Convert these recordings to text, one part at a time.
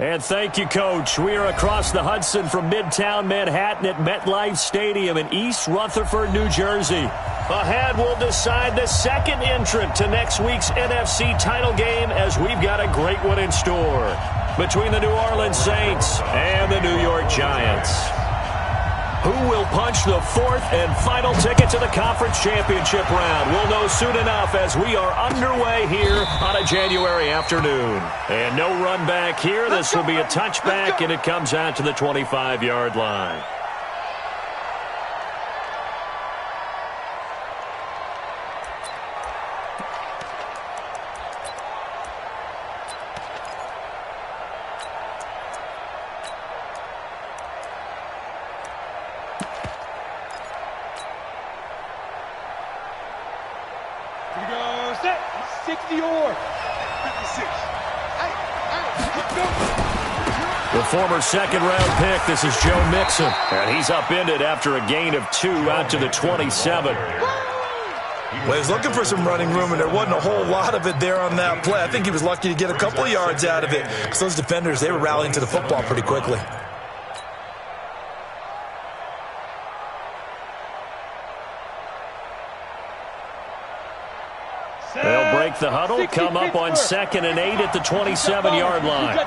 And thank you, Coach. We are across the Hudson from Midtown Manhattan at MetLife Stadium in East Rutherford, New Jersey. Ahead, we'll decide the second entrant to next week's NFC title game as we've got a great one in store between the New Orleans Saints and the New York Giants. Who will punch the fourth and final ticket to the conference championship round? We'll know soon enough as we are underway here on a January afternoon. And no run back here. This will be a touchback, and it comes out to the 25-yard line. The former second-round pick, this is Joe Mixon. And he's upended after a gain of 2 out to the 27. Well, he was looking for some running room, and there wasn't a whole lot of it there on that play. I think he was lucky to get a couple of yards out of it because those defenders, they were rallying to the football pretty quickly. They'll break the huddle, come up on 2nd and 8 at the 27-yard line.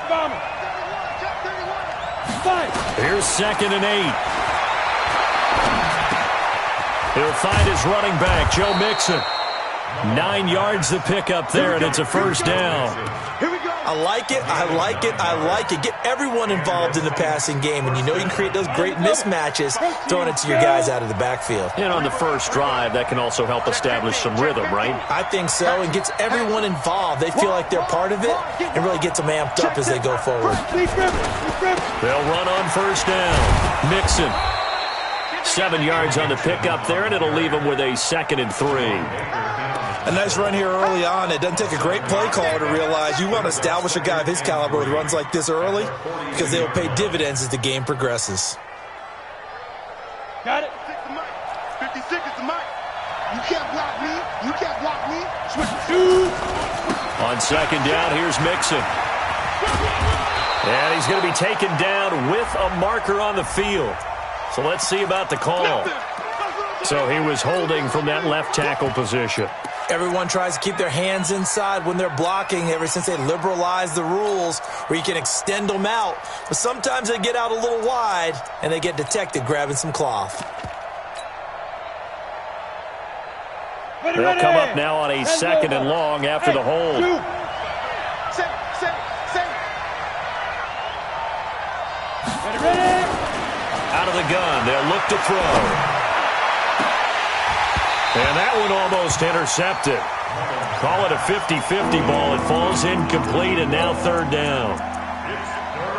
Here's 2nd and 8. He'll find his running back, Joe Mixon. 9 yards to pick up there, and it's a first down. I like it, I like it, I like it. Get everyone involved in the passing game, and you know you can create those great mismatches throwing it to your guys out of the backfield. And on the first drive, that can also help establish some rhythm, right? I think so, and gets everyone involved. They feel like they're part of it and really gets them amped up as they go forward. They'll run on first down. Mixon. 7 yards on the pickup there, and it'll leave them with a 2nd and 3. A nice run here early on. It doesn't take a great play caller to realize you want to establish a guy of his caliber with runs like this early because they will pay dividends as the game progresses. Got it. 56 is the mic. You can't block me. You can't block me. Switch two. On 2nd down, here's Mixon. And he's going to be taken down with a marker on the field. So let's see about the call. So he was holding from that left tackle position. Everyone tries to keep their hands inside when they're blocking ever since they liberalized the rules where you can extend them out. But sometimes they get out a little wide and they get detected grabbing some cloth. They'll come up now on a 2nd and long after the hold. Out of the gun, they'll look to throw. And that one almost intercepted. Call it a 50-50 ball. It falls incomplete, and now 3rd down.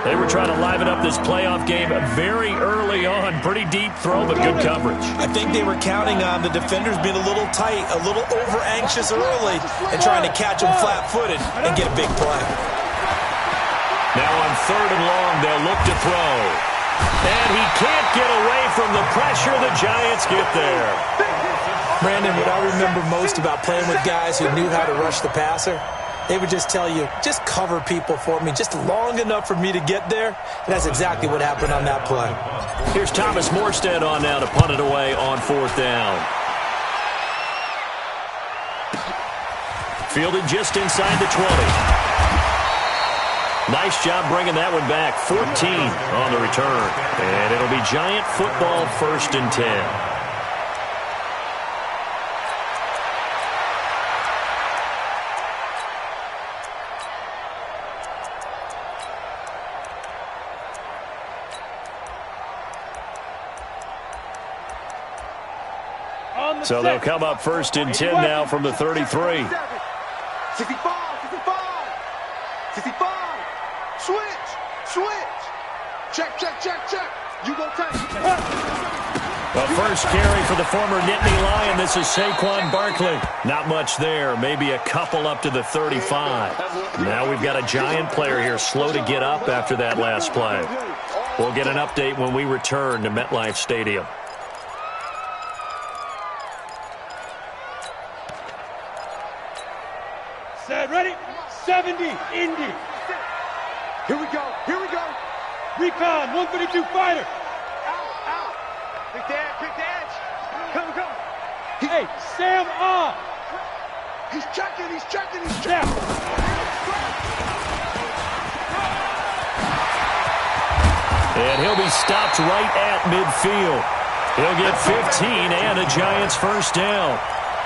They were trying to liven up this playoff game very early on. Pretty deep throw, but good coverage. I think they were counting on the defenders being a little tight, a little over-anxious early, and trying to catch them flat-footed and get a big play. Now on 3rd and long, they'll look to throw. And he can't get away from the pressure. The Giants get there. Brandon, what I remember most about playing with guys who knew how to rush the passer, they would just tell you, just cover people for me, just long enough for me to get there. And that's exactly what happened on that play. Here's Thomas Morstead on now to punt it away on 4th down. Fielded just inside the 20. Nice job bringing that one back. 14 on the return. And it'll be Giant football 1st and 10. So they'll come up 1st and 10 now from the 33. 65, 65, 65. Switch. Check. You go take. The first carry for the former Nittany Lion. This is Saquon Barkley. Not much there. Maybe a couple up to the 35. Now we've got a Giant player here slow to get up after that last play. We'll get an update when we return to MetLife Stadium. Set, ready? 70, Indy. Here we go. Here we go. Recon, 152 fighter. Out. Pick the edge. Come. Hey, Sam on. He's checking. Now. And he'll be stopped right at midfield. He'll get 15 and a Giants first down.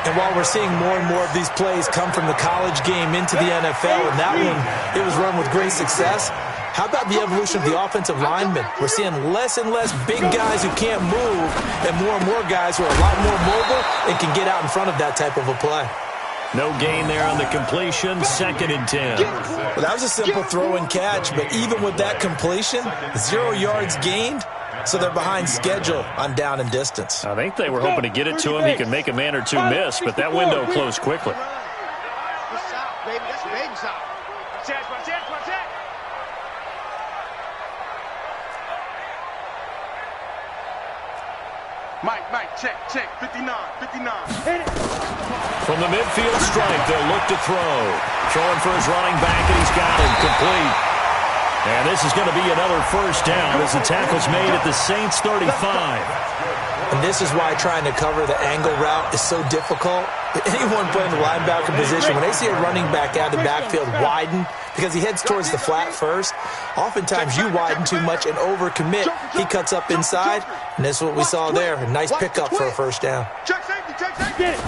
And while we're seeing more and more of these plays come from the college game into the NFL, and that one, it was run with great success, how about the evolution of the offensive linemen? We're seeing less and less big guys who can't move and more guys who are a lot more mobile and can get out in front of that type of a play. No gain there on the completion, 2nd and 10. Well, that was a simple throw and catch, but even with that completion, 0 yards gained, so they're behind schedule on down and distance. I think they were hoping to get it to him. He could make a man or two miss, but that window closed quickly. That's out, baby. That's baby out. Watch that. Mike, check. 59. Hit it. From the midfield stripe, they'll look to throw. Throwing for his running back, and he's got him complete. And this is going to be another first down as the tackle's made at the Saints 35. And this is why trying to cover the angle route is so difficult. Anyone playing the linebacker position, when they see a running back out of the backfield widen, because he heads towards the flat first, oftentimes you widen too much and overcommit. He cuts up inside, and this is what we saw there. A nice pickup for a first down. Check safety. Get it.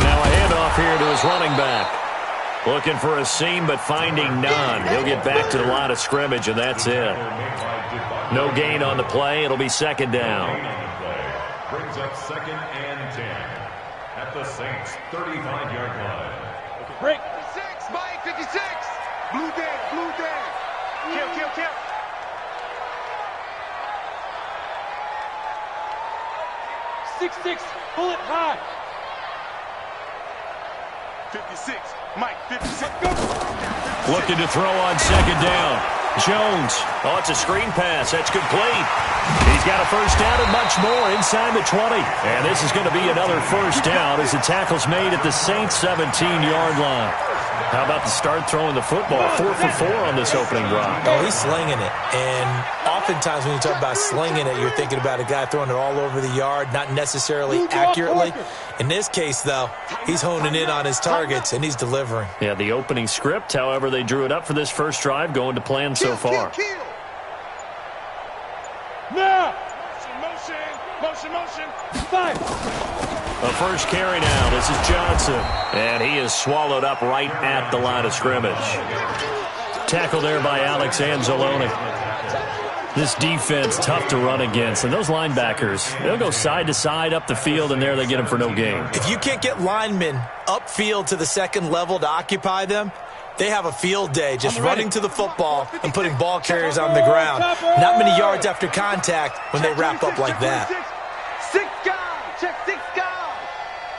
Now a handoff here to his running back. Looking for a seam, but finding none. He'll get back to the line of scrimmage, and that's it. No gain on the play. It'll be 2nd down. Brings up 2nd and 10 at the Saints' 35-yard line. Break. 56, Mike, 56. Blue dead. Kill. 6-6, bullet high. 56, Mike, 56. Looking to throw on 2nd down. Jones. Oh, it's a screen pass. That's complete. He's got a first down and much more inside the 20. And this is going to be another first down as the tackle's made at the Saints' 17-yard line. How about the start throwing the football? 4 for 4 on this opening drive. Oh, he's slinging it. And oftentimes when you talk about slinging it, you're thinking about a guy throwing it all over the yard, not necessarily accurately. In this case, though, he's honing in on his targets, and he's delivering. Yeah, the opening script, however, they drew it up for this first drive, going to plan so far. Kill. Now. Motion. Five. A first carry now. This is Johnson. And he is swallowed up right at the line of scrimmage. Tackle there by Alex Anzalone. This defense, tough to run against. And those linebackers, they'll go side to side up the field, and there they get them for no gain. If you can't get linemen upfield to the second level to occupy them, they have a field day just running to the football and putting ball carriers on the ground. Not many yards after contact when they wrap up like that. 6 guys. Check 6 guys.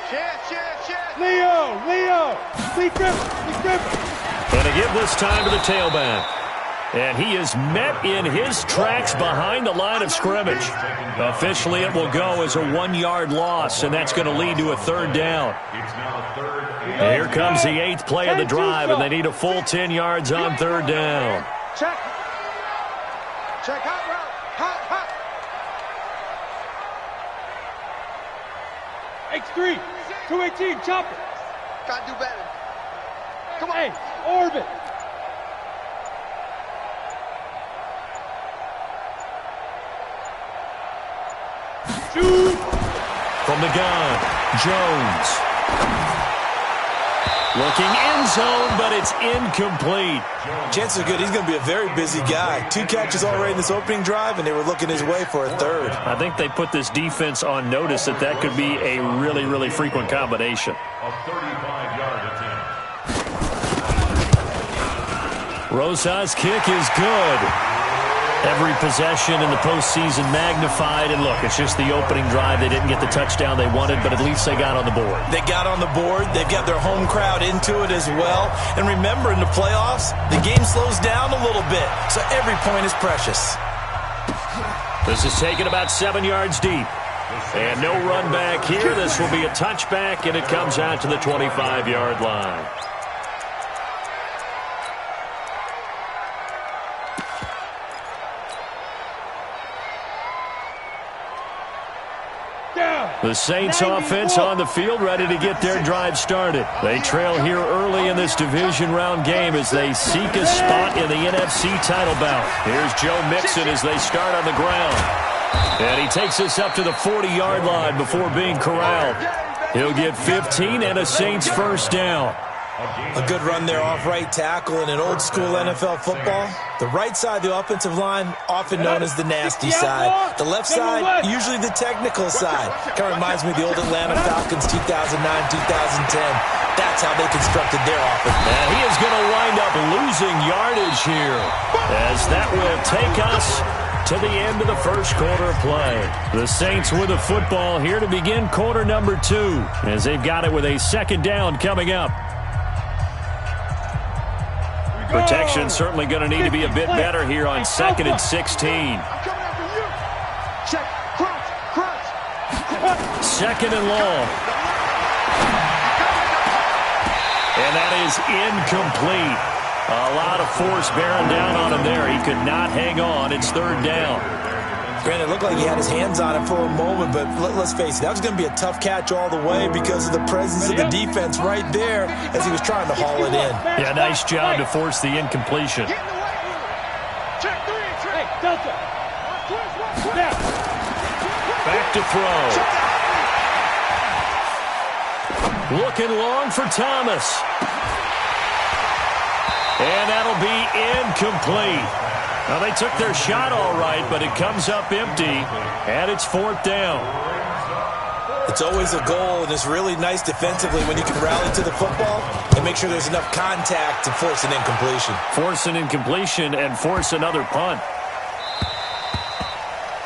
Share. Leo. Lee Griffin. Going to give this time to the tailback. And he is met in his tracks behind the line of scrimmage. Officially, it will go as a 1-yard loss, and that's going to lead to a 3rd down. And here comes the 8th play of the drive, and they need a full 10 yards on 3rd down. Check hot route. Hot. X3, 218, chopper. Gotta do better. Come on. Hey, orbit. Shoot. From the gun, Jones. Looking end zone, but it's incomplete. Chances are good he's going to be a very busy guy. 2 catches already in this opening drive, and they were looking his way for a 3rd. I think they put this defense on notice that could be a really, really frequent combination. A 35-yard attempt. Rosa's kick is good. Every possession in the postseason magnified. And look, it's just the opening drive. They didn't get the touchdown they wanted, but at least they got on the board. They got on the board. They've got their home crowd into it as well. And remember, in the playoffs, the game slows down a little bit, so every point is precious. This is taken about 7 yards deep. And no run back here. This will be a touchback, and it comes out to the 25-yard line. down. The Saints offense on the field, ready to get their drive started. They trail here early in this division round game as they seek a spot in the NFC title bout. Here's Joe Mixon as they start on the ground. And he takes us up to the 40-yard line before being corralled. He'll get 15 and a Saints first down. A good run there off right tackle in an old-school NFL football. The right side of the offensive line, often known as the nasty side. The left side, usually the technical side. Kind of reminds me of the old Atlanta Falcons 2009-2010. That's how they constructed their offense. And he is going to wind up losing yardage here, as that will take us to the end of the first quarter of play. The Saints with the football here to begin quarter number 2, as they've got it with a second down coming up. Protection certainly going to need to be a bit better here on 2nd and 16. Second and long. And that is incomplete. A lot of force bearing down on him there. He could not hang on. It's third down. Granted, it looked like he had his hands on it for a moment, but let's face it, that was going to be a tough catch all the way because of the presence of the defense right there as he was trying to haul it in. Yeah, nice job to force the incompletion. Hey, Delta. Back to throw. Looking long for Thomas. And that'll be incomplete. Now, they took their shot all right, but it comes up empty, and it's fourth down. It's always a goal, and it's really nice defensively when you can rally to the football and make sure there's enough contact to force an incompletion. Force an incompletion and force another punt.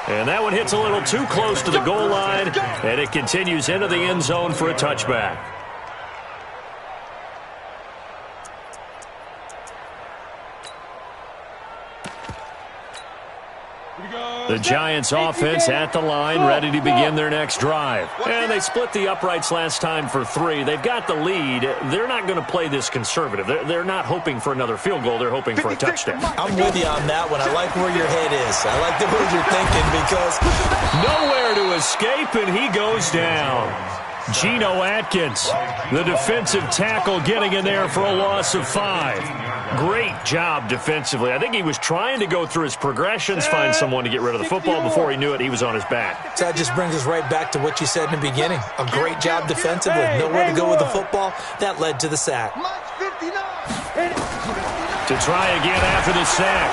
And that one hits a little too close to the goal line, and it continues into the end zone for a touchback. The Giants offense at the line, ready to begin their next drive. And they split the uprights last time for 3. They've got the lead. They're not going to play this conservative. They're not hoping for another field goal. They're hoping for a touchdown. I'm with you on that one. I like where your head is. I like the way you're thinking because nowhere to escape, and he goes down. Geno Atkins, the defensive tackle, getting in there for a loss of 5. Great job defensively. I think he was trying to go through his progressions, find someone to get rid of the football. Before he knew it, he was on his back. So that just brings us right back to what you said in the beginning. A great job defensively. Nowhere to go with the football. That led to the sack. To try again after the sack.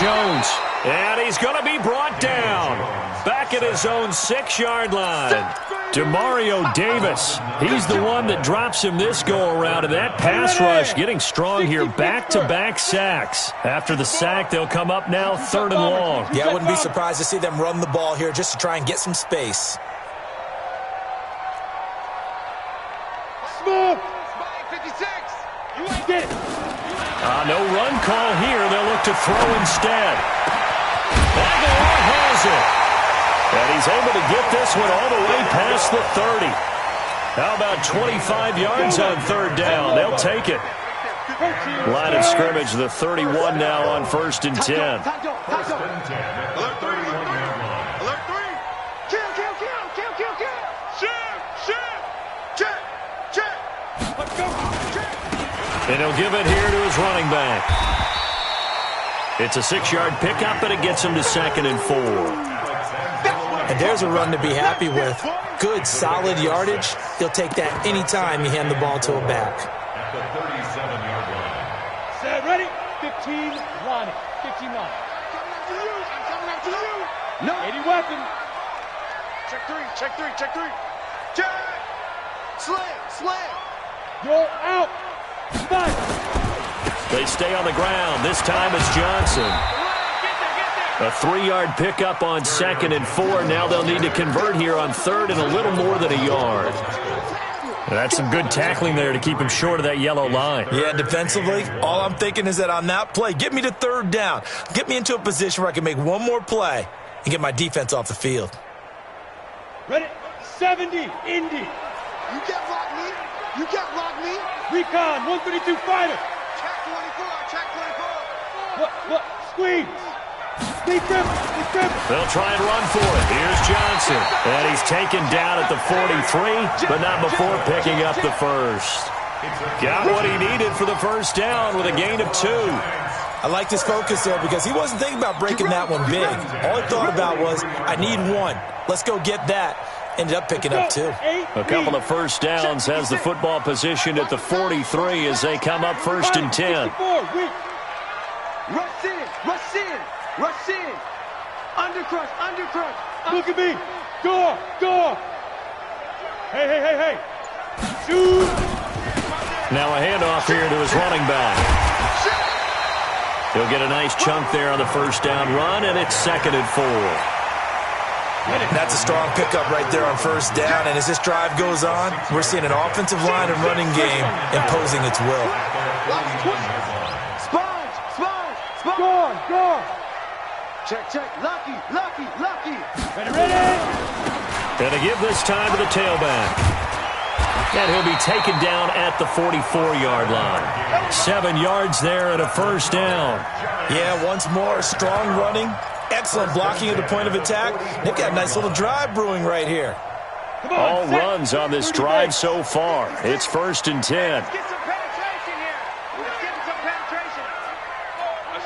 Jones. And he's going to be brought down. Back at his own 6-yard line. Demario Davis, he's the one that drops him this go-around, and that pass rush getting strong here, back-to-back sacks. After the sack, they'll come up now 3rd and long. Yeah, I wouldn't be surprised to see them run the ball here just to try and get some space. Smooth. 56. You ain't get it. No run call here. They'll look to throw instead. Aguilar has it. And he's able to get this one all the way past the 30. How about 25 yards on 3rd down? They'll take it. Line of scrimmage, the 31 now on 1st and 10. Alert 3. Alert 3. Kill. Shoot. Check. Let's go. And he'll give it here to his running back. It's a 6-yard pickup, and it gets him to 2nd and 4. And there's a run to be happy with. Good, solid yardage. He'll take that anytime you hand the ball to a back. At the 37-yard line. Set, ready? 15 line. 15 line. I'm coming after you. No. 80 weapon. Check 3. Check. Slam. You're out. Fight. They stay on the ground. This time it's Johnson. A 3-yard pickup on 2nd and 4. Now they'll need to convert here on 3rd and a little more than a yard. That's some good tackling there to keep him short of that yellow line. Yeah, defensively, all I'm thinking is that on that play, get me to 3rd down. Get me into a position where I can make one more play and get my defense off the field. Ready? 70. Indy. You can't block me. Recon. 132 fighter. Check 24. What? Squeeze. They'll try and run for it. Here's Johnson. And he's taken down at the 43, but not before picking up the first. Got what he needed for the first down with a gain of 2. I liked his focus there because he wasn't thinking about breaking that one big. All he thought about was, I need 1. Let's go get that. Ended up picking up 2. A couple of first downs has the football positioned at the 43 as they come up 1st and 10. Rush in, rush in, rush in. Undercrush, undercrush. Look at me. Go. Hey. Shoot. Now a handoff here to his running back. He'll get a nice chunk there on the first down run, and it's 2nd and 4. That's a strong pickup right there on first down, and as this drive goes on, we're seeing an offensive line and running game imposing its will. Sponge. Go. Check. Lucky. Ready. And to give this time to the tailback. And he'll be taken down at the 44-yard line. 7 yards there and a first down. Yeah, once more, strong running, excellent blocking at the point of attack. They've got a nice little drive brewing right here. All runs on this drive so far. It's 1st and 10. Let's get some penetration here. Let's get some penetration.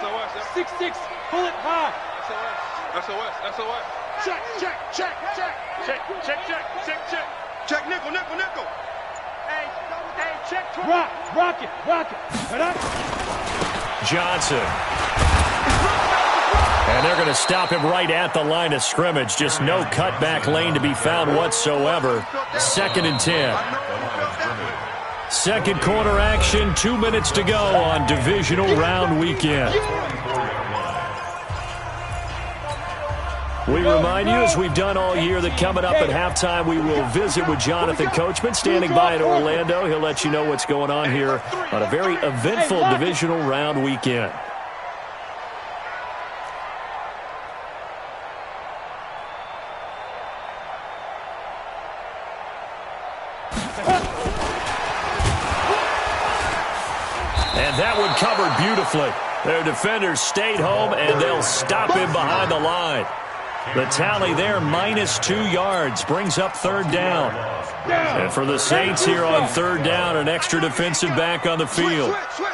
SOS. 6-6. Pull it high. SOS. Check. Check, nickel. Hey, check 20. Rock it. Right. Johnson. And they're going to stop him right at the line of scrimmage. Just no cutback lane to be found whatsoever. 2nd and 10. Second quarter action, 2 minutes to go on divisional round weekend. We remind you, as we've done all year, that coming up at halftime, we will visit with Jonathan Coachman, standing by in Orlando. He'll let you know what's going on here on a very eventful divisional round weekend. And that one covered beautifully. Their defenders stayed home, and they'll stop him behind the line. The tally there, -2 yards, brings up 3rd down. And for the Saints here on 3rd down, an extra defensive back on the field. Switch.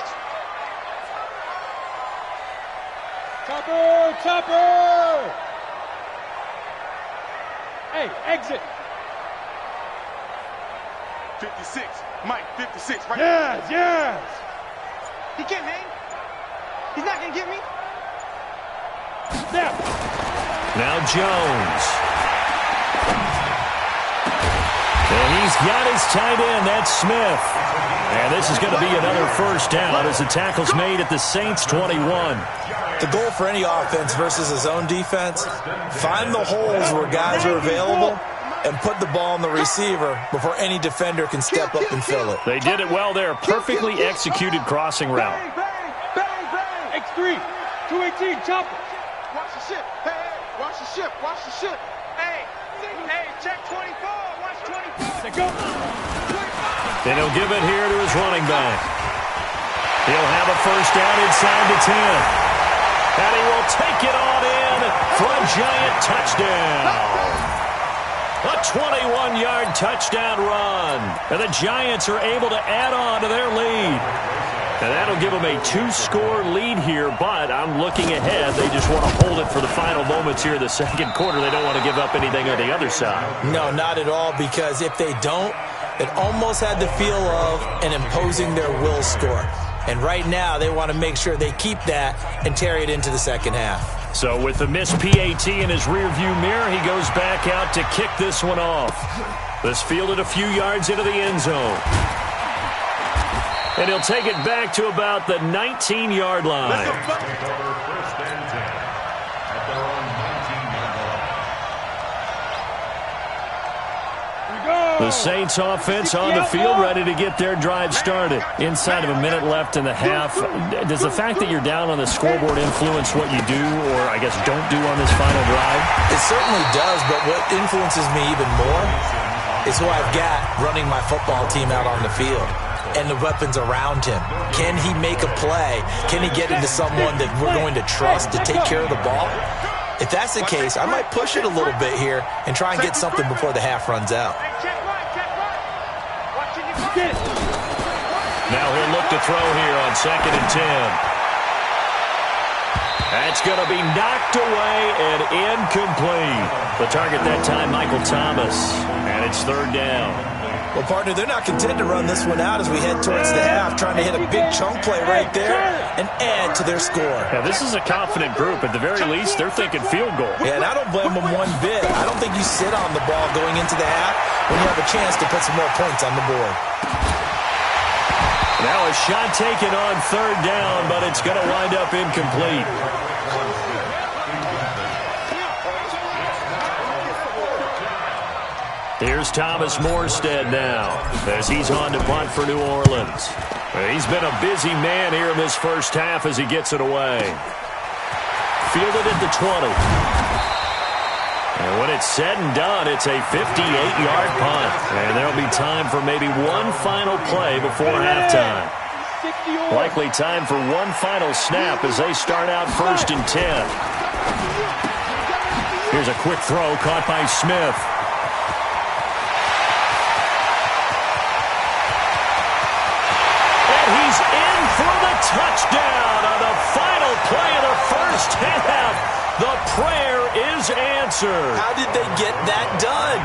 Topper. Hey, exit. 56. Mike, 56. Right. Yes. He can't hang. He's not going to get me. Snap. Now Jones. And he's got his tight end. That's Smith. And this is going to be another first down as the tackle's made at the Saints' 21. The goal for any offense versus a zone defense, find the holes where guys are available and put the ball on the receiver before any defender can step up and fill it. They did it well there. Perfectly executed crossing route. Bang. X3. 218. Chopper. Watch the ship. Hey, watch the ship. Hey, check 24. Watch 24. They go. And he'll give it here to his running back. He'll have a first down inside the 10. And he will take it on in for a giant touchdown. A 21-yard touchdown run. And the Giants are able to add on to their lead. And that'll give them a 2-score lead here, but I'm looking ahead. They just want to hold it for the final moments here in the second quarter. They don't want to give up anything on the other side. No, not at all, because if they don't, it almost had the feel of an imposing their will score. And right now, they want to make sure they keep that and carry it into the second half. So with the missed PAT in his rearview mirror, he goes back out to kick this one off. This fielded a few yards into the end zone. And he'll take it back to about the 19-yard line. The Saints offense on the field, ready to get their drive started. Inside of a minute left in the half. Does the fact that you're down on the scoreboard influence what you do, or I guess don't do on this final drive? It certainly does, but what influences me even more is who I've got running my football team out on the field. and the weapons around him. Can he make a play? Can he get into someone that we're going to trust to take care of the ball? If that's the case, I might push it a little bit here and try and get something before the half runs out. Now he'll look to throw here on 2nd and 10. That's going to be knocked away and incomplete. The target that time, Michael Thomas. And it's 3rd down. Well, partner, they're not content to run this one out as we head towards the half, trying to hit a big chunk play right there and add to their score. Yeah, this is a confident group. At the very least, they're thinking field goal. Yeah, and I don't blame them one bit. I don't think you sit on the ball going into the half when you have a chance to put some more points on the board. Now a shot taken on 3rd down, but it's going to wind up incomplete. Here's Thomas Morstead now as he's on to punt for New Orleans. He's been a busy man here in this first half as he gets it away. Fielded at the 20. And when it's said and done, it's a 58-yard punt. And there'll be time for maybe one final play before halftime. Likely time for one final snap as they start out 1st and 10. Here's a quick throw caught by Smith. And he's in for the touchdown on the final play of the first half. The prayer is answered. How did they get that done?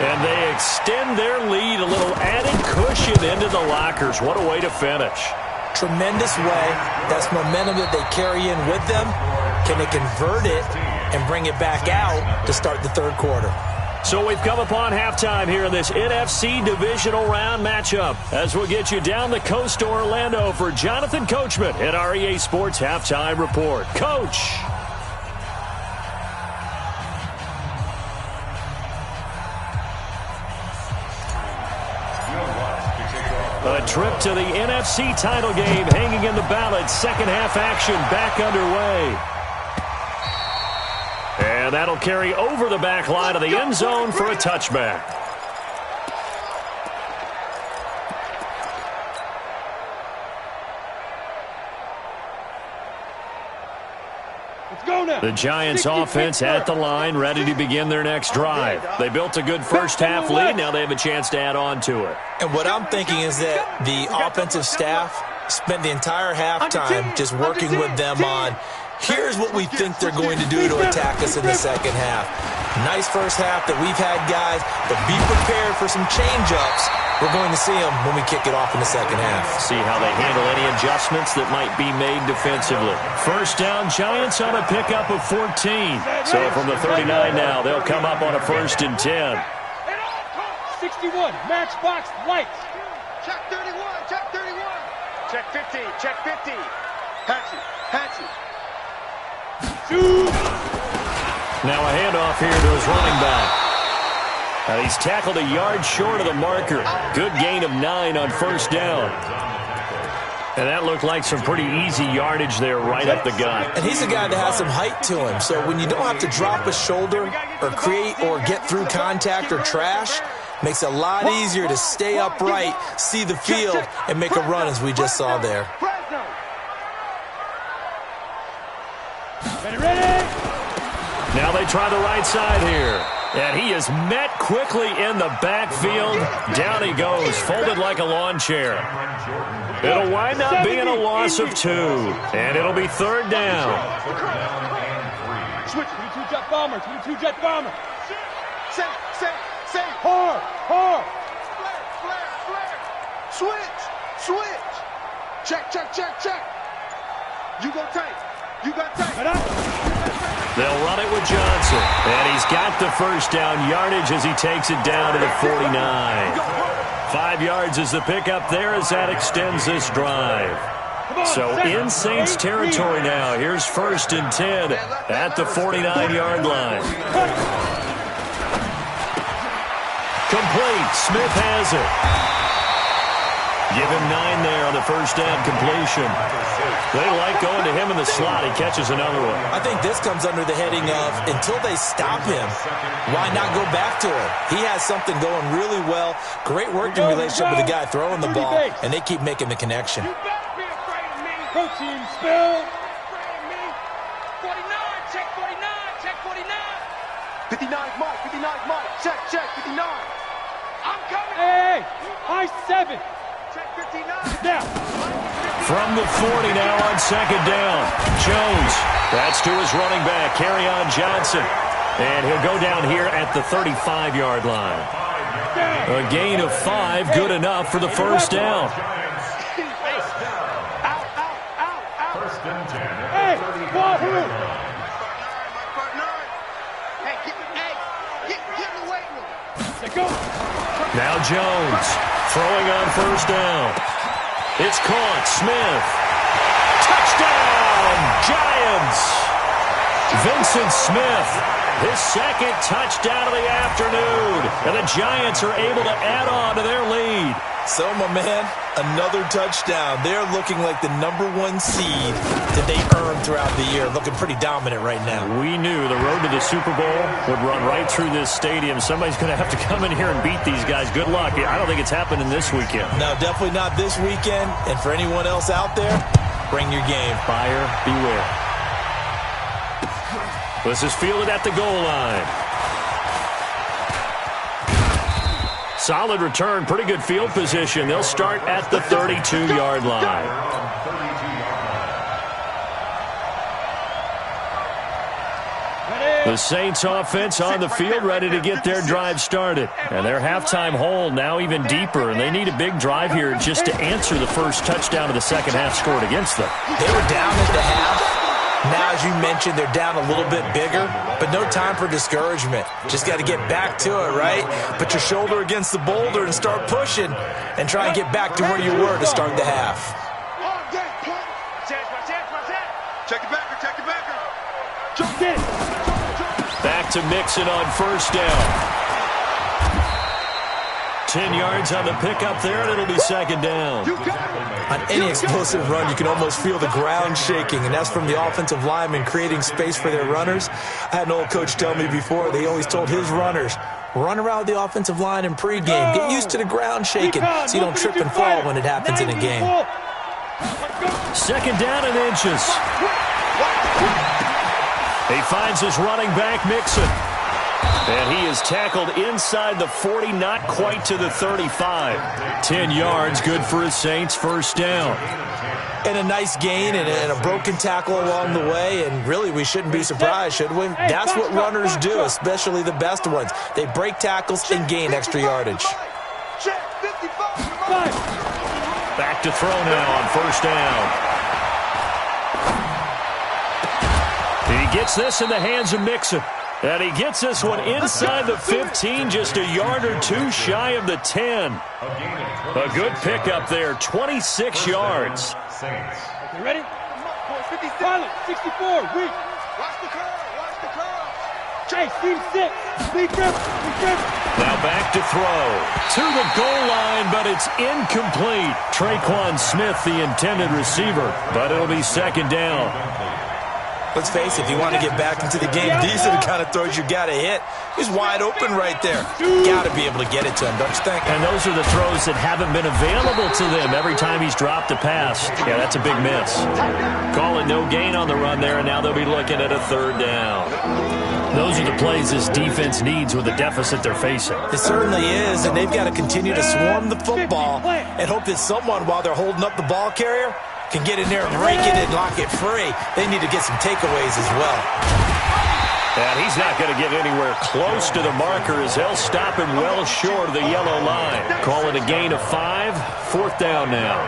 And they extend their lead, a little added cushion into the lockers. What a way to finish. Tremendous way. That's momentum that they carry in with them. Can they convert it and bring it back out to start the 3rd quarter? So we've come upon halftime here in this NFC divisional round matchup as we'll get you down the coast to Orlando for Jonathan Coachman at our EA Sports Halftime Report. Coach. A trip to the NFC title game hanging in the balance. Second half action back underway. And that'll carry over the back line of the end zone for a touchback. The Giants offense at the line, ready to begin their next drive. They built a good first half lead. Now they have a chance to add on to it. And what I'm thinking is that the offensive staff spent the entire halftime just working with them on, here's what we think they're going to do to attack us in the second half. Nice first half that we've had, guys, but be prepared for some change-ups. We're going to see them when we kick it off in the second half. See how they handle any adjustments that might be made defensively. First down, Giants on a pickup of 14. So from the 39 now, they'll come up on a 1st and 10. 61, matchbox lights. Check 31, check 31. Check 50, check 50. Hatchet. Now a handoff here to his running back. He's tackled a yard short of the marker. Good gain of 9 on 1st down. And that looked like some pretty easy yardage there right up the gut. And he's a guy that has some height to him. So when you don't have to drop a shoulder or create or get through contact or trash, makes it a lot easier to stay upright, see the field, and make a run as we just saw there. Ready? Now they try the right side here. And he is met quickly in the backfield. Down he goes, folded like a lawn chair. It'll wind up being a loss of 2. And it'll be 3rd down. Switch, 22 jet bomber, 22 jet bomber. Say. Hard. Flare. Switch. Check. You go tight. They'll run it with Johnson. And he's got the first down yardage as he takes it down to the 49. 5 yards is the pickup there as that extends this drive. So in Saints territory now. Here's 1st and 10 at the 49-yard line. Complete. Smith has it. Give him 9 there on the first down completion. They like going to him in the slot. He catches another one. I think this comes under the heading of until they stop him, why not go back to him? He has something going really well. Great working relationship with the guy throwing the ball, and they keep making the connection. You better be afraid of me. Protein spill. Afraid of me. 49, check 49, check 49. 59 Mike, 59 Mike, check, 59. I'm coming. Hey, high 7. Check 59. Now. From the 40 now on second down. Jones. That's to his running back, Kerryon Johnson. And he'll go down here at the 35-yard line. A gain of 5, good enough for the first down. First and 10. Hey, Wahoo. Hey, get the weight room. Let's go. Now Jones throwing on first down. It's caught. Smith. Touchdown, Giants. Vincent Smith, his second touchdown of the afternoon. And the Giants are able to add on to their lead. So, my man, another touchdown. They're looking like the #1 seed that they earned throughout the year. Looking pretty dominant right now. We knew the road to the Super Bowl would run right through this stadium. Somebody's going to have to come in here and beat these guys. Good luck. I don't think it's happening this weekend. No, definitely not this weekend. And for anyone else out there, bring your game. Buyer beware. This is fielded at the goal line. Solid return, pretty good field position. They'll start at the 32-yard line. The Saints offense on the field, ready to get their drive started. And their halftime hole now even deeper, and they need a big drive here just to answer the first touchdown of the second half scored against them. They were down at the half. Now, as you mentioned, they're down a little bit bigger, but no time for discouragement. Just got to get back to it, right? Put your shoulder against the boulder and start pushing and try and get back to where you were to start the half. Check it backer, check it backer. Jump in. Back to Mixon on first down. 10 yards on the pickup there, and it'll be second down. On any explosive run, you can almost feel the ground shaking, and that's from the offensive linemen creating space for their runners. I had an old coach tell me before, they always told his runners, run around the offensive line in pregame. Get used to the ground shaking so you don't trip and fall when it happens in a game. Second down and inches. He finds his running back, Mixon. And he is tackled inside the 40, not quite to the 35. 10 yards, good for his Saints, first down. And a nice gain and a broken tackle along the way, and really we shouldn't be surprised, should we? That's what runners do, especially the best ones. They break tackles and gain extra yardage. Back to throw now on first down. He gets this in the hands of Mixon. And he gets this one inside the 15, just a yard or two shy of the 10. A good pickup there, 26 yards. You ready? Pilot, 64, weak. Watch the curl. Hey, team 6. Big grip. Now back to throw. To the goal line, but it's incomplete. Traquan Smith, the intended receiver, but it'll be second down. Let's face it, if you want to get back into the game, these are the kind of throws you got to hit. He's wide open right there. Got to be able to get it to him, don't you think? And those are the throws that haven't been available to them every time he's dropped a pass. Yeah, that's a big miss. Call it no gain on the run there, and now they'll be looking at a third down. Those are the plays this defense needs with the deficit they're facing. It certainly is, and they've got to continue to swarm the football and hope that someone, while they're holding up the ball carrier, can get in there and rake it and lock it free. They need to get some takeaways as well. And he's not going to get anywhere close to the marker as they'll stop him well short of the yellow line. Call it a gain of 5, fourth down now.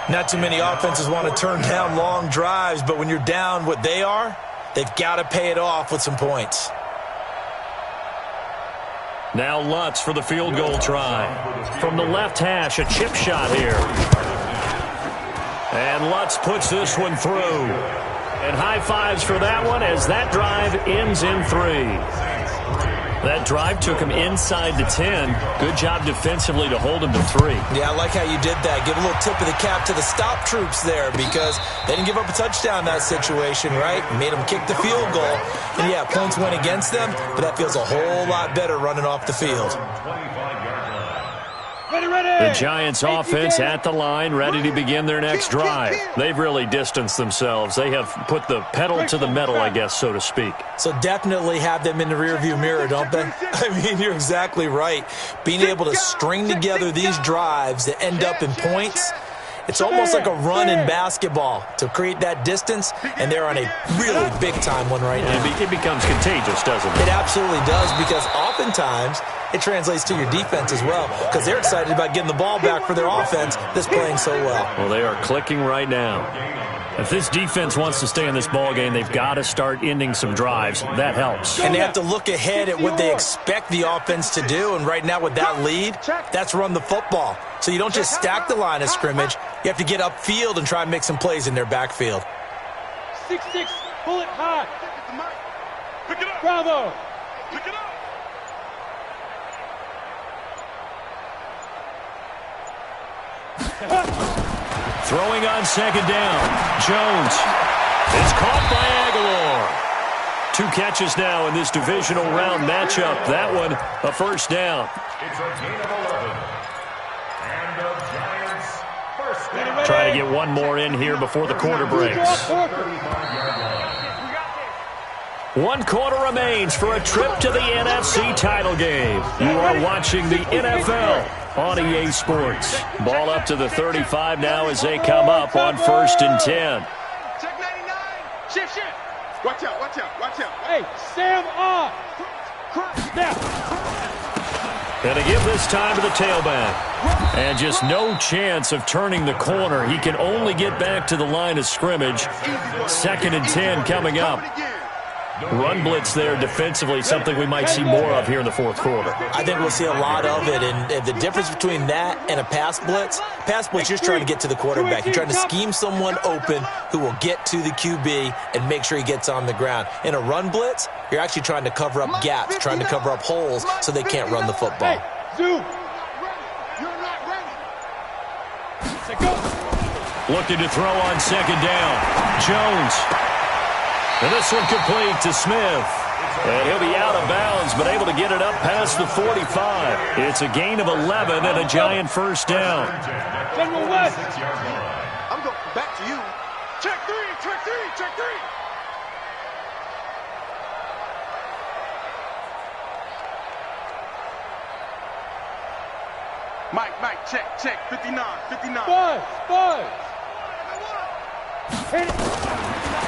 Not too many offenses want to turn down long drives, but when you're down what they are, they've got to pay it off with some points. Now Lutz for the field goal try. From the left hash, a chip shot here. And Lutz puts this one through. And high fives for that one as that drive ends in 3. That drive took him inside the 10. Good job defensively to hold him to 3. Yeah, I like how you did that. Give a little tip of the cap to the stop troops there because they didn't give up a touchdown in that situation, right? Made them kick the field goal. And, yeah, points went against them, but that feels a whole lot better running off the field. The Giants offense at the line, ready to begin their next drive. They've really distanced themselves. They have put the pedal to the metal, I guess, so to speak. So definitely have them in the rearview mirror, don't they? I mean, you're exactly right. Being able to string together these drives that end up in points, it's almost like a run in basketball to create that distance, and they're on a really big-time one right now. It becomes contagious, doesn't it? It absolutely does, because oftentimes it translates to your defense as well, because they're excited about getting the ball back for their offense that's playing so well. Well, they are clicking right now. If this defense wants to stay in this ball game, they've got to start ending some drives. That helps. And they have to look ahead at what they expect the offense to do, and right now with that lead, that's run the football. So you don't just stack the line of scrimmage. You have to get upfield and try and make some plays in their backfield. 6-6, pull it high. Bravo. Pick it up. Throwing on second down. Jones is caught by Aguilar. 2 catches now in this divisional round matchup. That one, a first down. It's a gain of 11. And the Giants first down. Trying to get one more in here before the quarter breaks. 35-yard line. 1 quarter remains for a trip to the NFC title game. You are watching the NFL on EA Sports. Ball up to the 35 now as they come up on 1st and 10. Check 99. Shift. Watch out. Hey, Sam on. Now. And to give this time to the tailback. And just no chance of turning the corner. He can only get back to the line of scrimmage. 2nd and 10 coming up. Run blitz there defensively, something we might see more of here in the 4th quarter. I think we'll see a lot of it, and the difference between that and a pass blitz, you're just trying to get to the quarterback. You're trying to scheme someone open who will get to the QB and make sure he gets on the ground. In a run blitz, you're actually trying to cover up gaps, trying to cover up holes so they can't run the football. Hey, zoom. You're not ready. Say go. Looking to throw on second down. Jones. And this one complete to Smith. And he'll be out of bounds, but able to get it up past the 45. It's a gain of 11 and a Giant first down. General West. I'm going back to you. Check three. Mike, check. 59. Buzz. Hit it.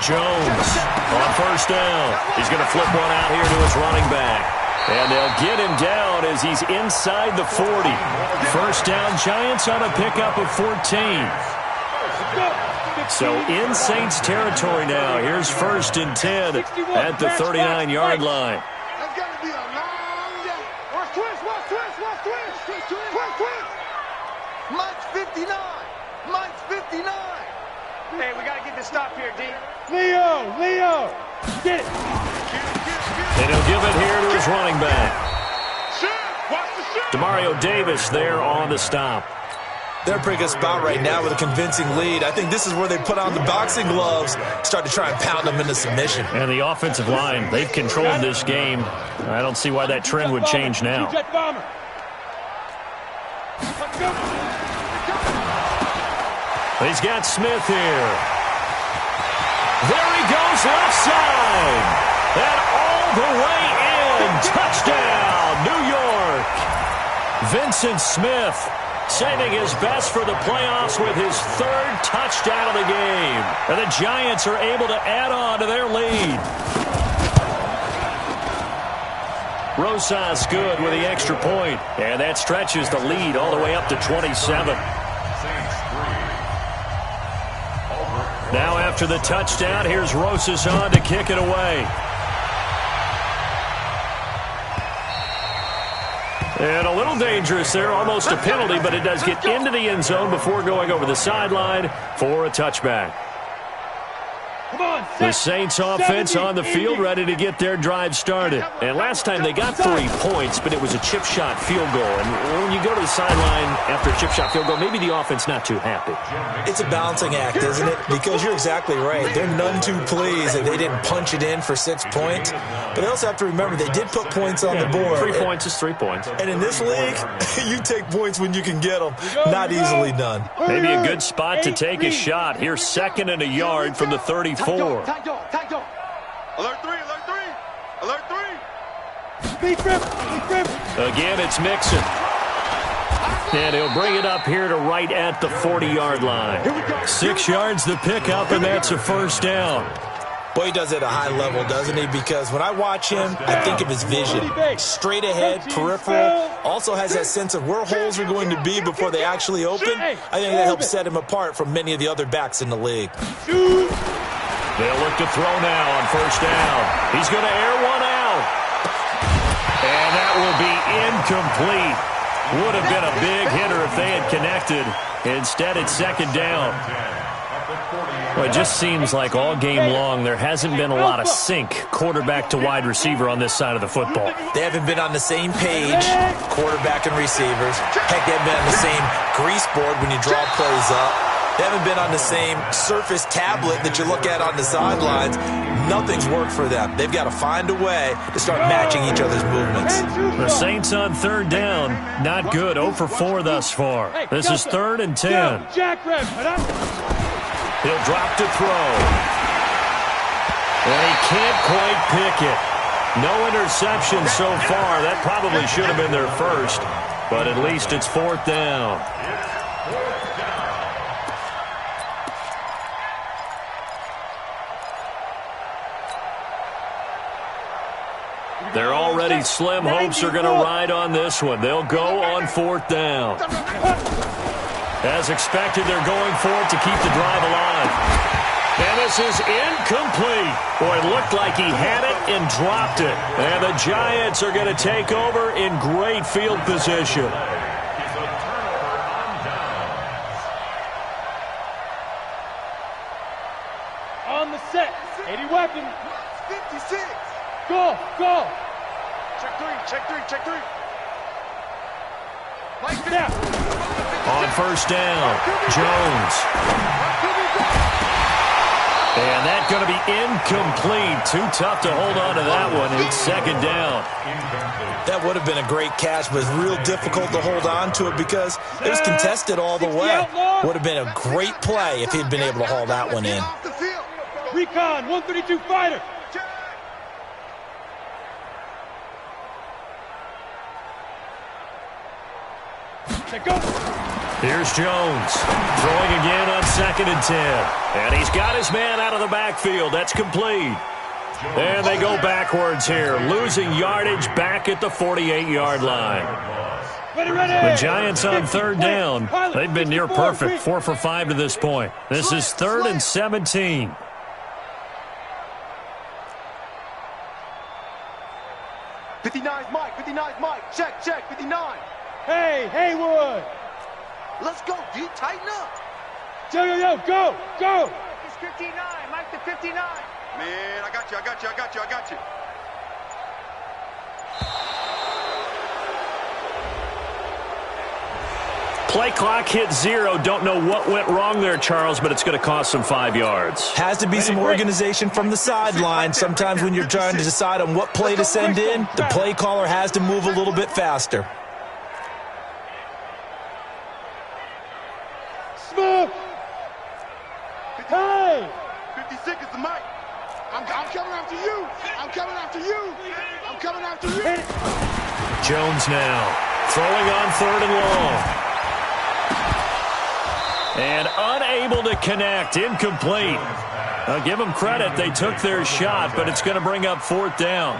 Jones on first down. He's going to flip one out here to his running back. And they'll get him down as he's inside the 40. First down, Giants on a pickup of 14. So in Saints territory now. Here's 1st and 10 at the 39-yard line. That's got to be a long day. Watch twist. Mike's 59. Hey, we got to get this stop here, D. Leo. Get it. And he'll give it here to his running back. Demario Davis there on the stop. They're in a pretty good spot right now with a convincing lead. I think this is where they put on the boxing gloves, start to try and pound them into submission. And the offensive line, they've controlled this game. I don't see why that trend would change now. Jet bomber. Let's go. He's got Smith here. There he goes left side. And all the way in. Touchdown, New York. Vincent Smith saving his best for the playoffs with his 3rd touchdown of the game. And the Giants are able to add on to their lead. Rosas good with the extra point. And that stretches the lead all the way up to 27. Now after the touchdown, here's Rosas on to kick it away. And a little dangerous there, almost a penalty, but it does get into the end zone before going over the sideline for a touchback. The Saints offense on the field, ready to get their drive started. And last time they got 3 points, but it was a chip shot field goal. And when you go to the sideline after a chip shot field goal, maybe the offense not too happy. It's a balancing act, isn't it? Because you're exactly right. They're none too pleased that they didn't punch it in for 6 points. But they also have to remember they did put points on the board. 3 points is 3 points. And in this league, you take points when you can get them. Not easily done. Maybe a good spot to take a shot. Here's 2nd and a yard from the 34. Alert 3, alert 3, alert 3. Again, it's Mixon. And he'll bring it up here to right at the 40-yard line. 6 yards the pickup, and that's a first down. Boy, he does it at a high level, doesn't he? Because when I watch him, I think of his vision. Straight ahead, peripheral. Also has that sense of where holes are going to be before they actually open. I think that helps set him apart from many of the other backs in the league. They'll look to throw now on first down. He's going to air one out. And that will be incomplete. Would have been a big hitter if they had connected. Instead, it's 2nd down. Well, it just seems like all game long there hasn't been a lot of sync quarterback to wide receiver on this side of the football. They haven't been on the same page, quarterback and receivers. Heck, they haven't been on the same grease board when you draw plays up. They haven't been on the same surface tablet that you look at on the sidelines. Nothing's worked for them. They've got to find a way to start matching each other's movements. The Saints on 3rd down. Not good. 0 for 4 thus far. This is 3rd and 10. He'll drop to throw. And he can't quite pick it. No interception so far. That probably should have been their first. But at least it's 4th down. They're already slim hopes are going to ride on this one. They'll go on 4th down. As expected, they're going for it to keep the drive alive. And this is incomplete. Boy, it looked like he had it and dropped it. And the Giants are going to take over in great field position. On the set. 80 weapon. 56. Go, go. Check 3, check 3, check 3. Snap. On first down, Jones. And that's going to be incomplete. Too tough to hold on to that one. It's 2nd down. That would have been a great catch, but it's real difficult to hold on to it because it was contested all the way. Would have been a great play if he'd been able to haul that one in. Recon, 132 fighter. Go. Here's Jones throwing again on 2nd and 10. And he's got his man out of the backfield. That's complete. And they go backwards here, losing yardage back at the 48-yard line. The Giants on 3rd down. They've been near perfect, 4 for 5 to this point. This is 3rd and 17. Mike. 59's Mike. Check, 59. Hey, Haywood. Let's go, D. Tighten up. Yo, go, go. It's 59. Mike to 59. Man, I got you. Play clock hit 0. Don't know what went wrong there, Charles, but it's going to cost them 5 yards. Has to be some organization from the sideline. Sometimes when you're trying to decide on what play to send in, the play caller has to move a little bit faster. Smooth. Hey. 56 is the mic. I'm coming after you. I'm coming after you. Jones now throwing on 3rd and long. And unable to connect. Incomplete. Give them credit. They took their shot, but it's going to bring up 4th down.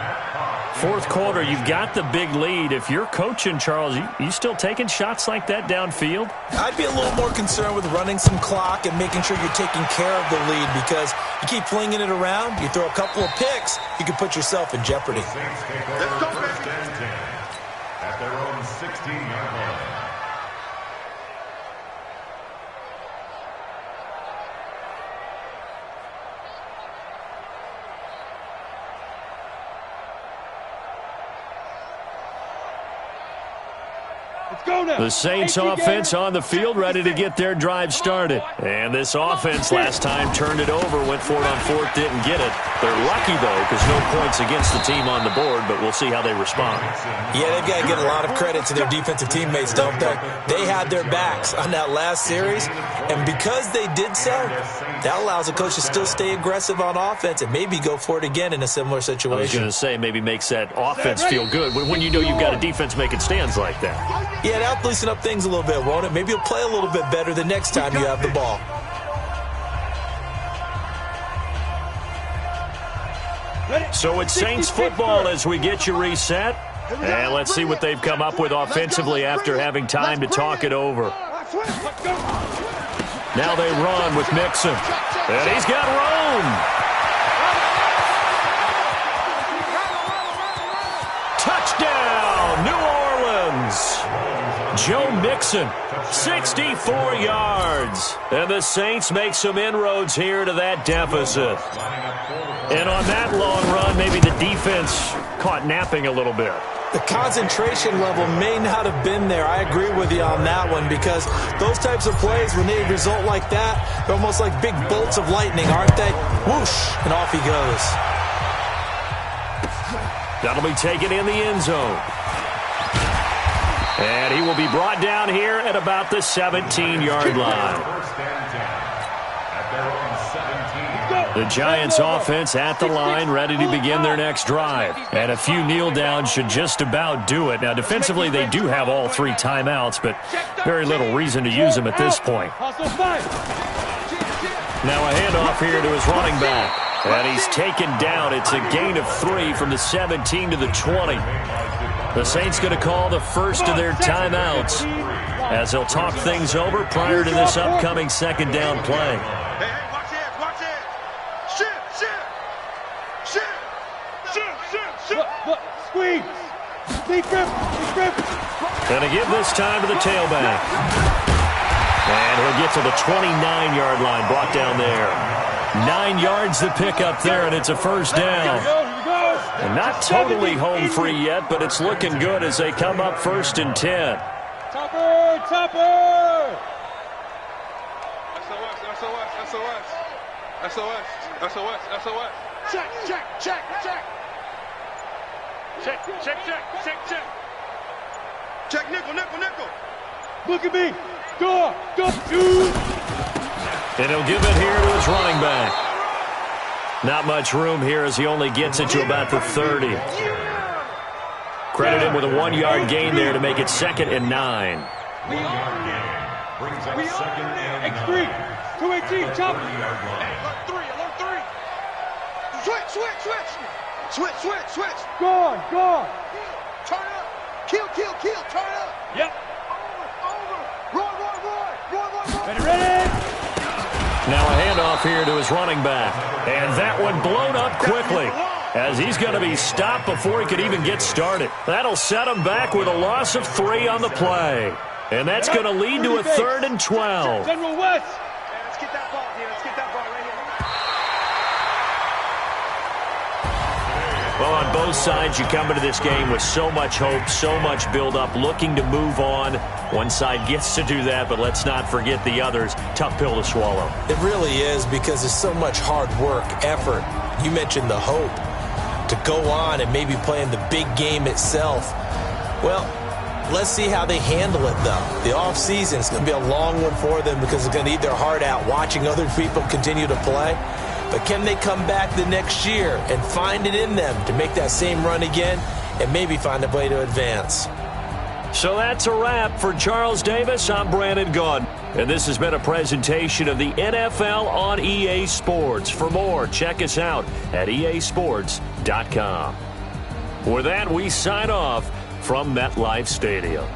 4th quarter, you've got the big lead. If you're coaching, Charles, you still taking shots like that downfield? I'd be a little more concerned with running some clock and making sure you're taking care of the lead because you keep flinging it around, you throw a couple of picks, you can put yourself in jeopardy. Let's go, baby. At their own 16-yard line. Let's go now. The Saints offense on the field, ready to get their drive started. And this offense last time turned it over, went for it on fourth, didn't get it. They're lucky, though, because no points against the team on the board, but we'll see how they respond. Yeah, they've got to give a lot of credit to their defensive teammates, don't they? They had their backs on that last series, and because they did so, that allows the coach to still stay aggressive on offense and maybe go for it again in a similar situation. I was going to say, maybe makes that offense feel good when you know you've got a defense making stands like that. Yeah, that'll loosen up things a little bit, won't it? Maybe you'll play a little bit better the next time you have the ball. So it's Saints football as we get you reset. And let's see what they've come up with offensively after having time to talk it over. Now they run with Mixon. And he's got Rome. Touchdown, New Orleans. Joe Mixon, 64 yards. And the Saints make some inroads here to that deficit. And on that long run, maybe the defense caught napping a little bit. The concentration level may not have been there. I agree with you on that one because those types of plays, when they result like that, they're almost like big bolts of lightning, aren't they? Whoosh, and off he goes. That'll be taken in the end zone. And he will be brought down here at about the 17-yard line. The Giants offense at the line, ready to begin their next drive. And a few kneel downs should just about do it. Now, defensively, they do have all three timeouts, but very little reason to use them at this point. Now a handoff here to his running back. And he's taken down. It's a gain of 3 from the 17 to the 20. The Saints going to call the first of their timeouts as they'll talk things over prior to this upcoming second down play. Squeeze. Deep grip. Going to give this time to the tailback. And he'll get to the 29-yard line, brought down there. 9 yards to pick up there, and it's a first down. And not totally home free yet, but it's looking good as they come up 1st and 10. Topper! SOS. Check. Check, nickel. Look at me. Go. And he'll give it here to his running back. Not much room here as he only gets it to about the 30. Credit him with a 1-yard gain there to make it 2nd and 9. 1-yard gain brings up 2nd and 9. X3. 218. Chop. Alert 3. Switch. Go on. Turn up. Kill. Turn up. Yep. Over. Roy. Ready. Now a handoff here to his running back. And that one blown up quickly as he's going to be stopped before he could even get started. That'll set him back with a loss of 3 on the play. And that's going to lead to a 3rd and 12. General West. Let's get that ball here. Right here. Well, on both sides, you come into this game with so much hope, so much build-up, looking to move on. One side gets to do that, but let's not forget the others. Tough pill to swallow. It really is because there's so much hard work, effort. You mentioned the hope to go on and maybe play in the big game itself. Well, let's see how they handle it, though. The offseason is going to be a long one for them because they're going to eat their heart out watching other people continue to play. But can they come back the next year and find it in them to make that same run again and maybe find a way to advance? So that's a wrap for Charles Davis. I'm Brandon Gaudin. And this has been a presentation of the NFL on EA Sports. For more, check us out at easports.com. With that, we sign off from MetLife Stadium.